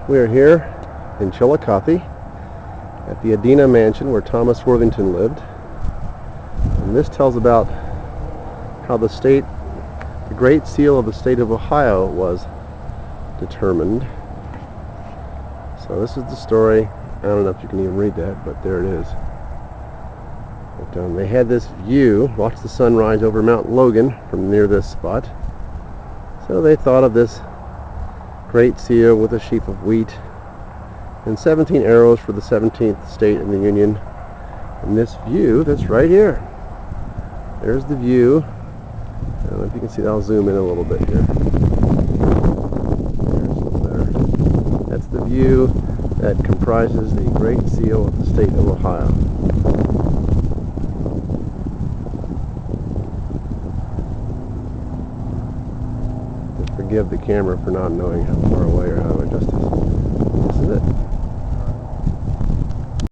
We are here in Chillicothe at the Adena mansion where Thomas Worthington lived. And this tells about how the Great Seal of the state of Ohio was determined. So this is the story. I don't know if you can even read that, but there it is. But, they had this view, watch the sunrise over Mount Logan from near this spot. So they thought of this Great Seal with a sheaf of wheat and 17 arrows for the 17th state in the Union. And this view that's right here. There's the view. I don't know if you can see that. I'll zoom in a little bit here. There. That's the view that comprises the Great Seal of the state of Ohio. Forgive the camera for not knowing how far away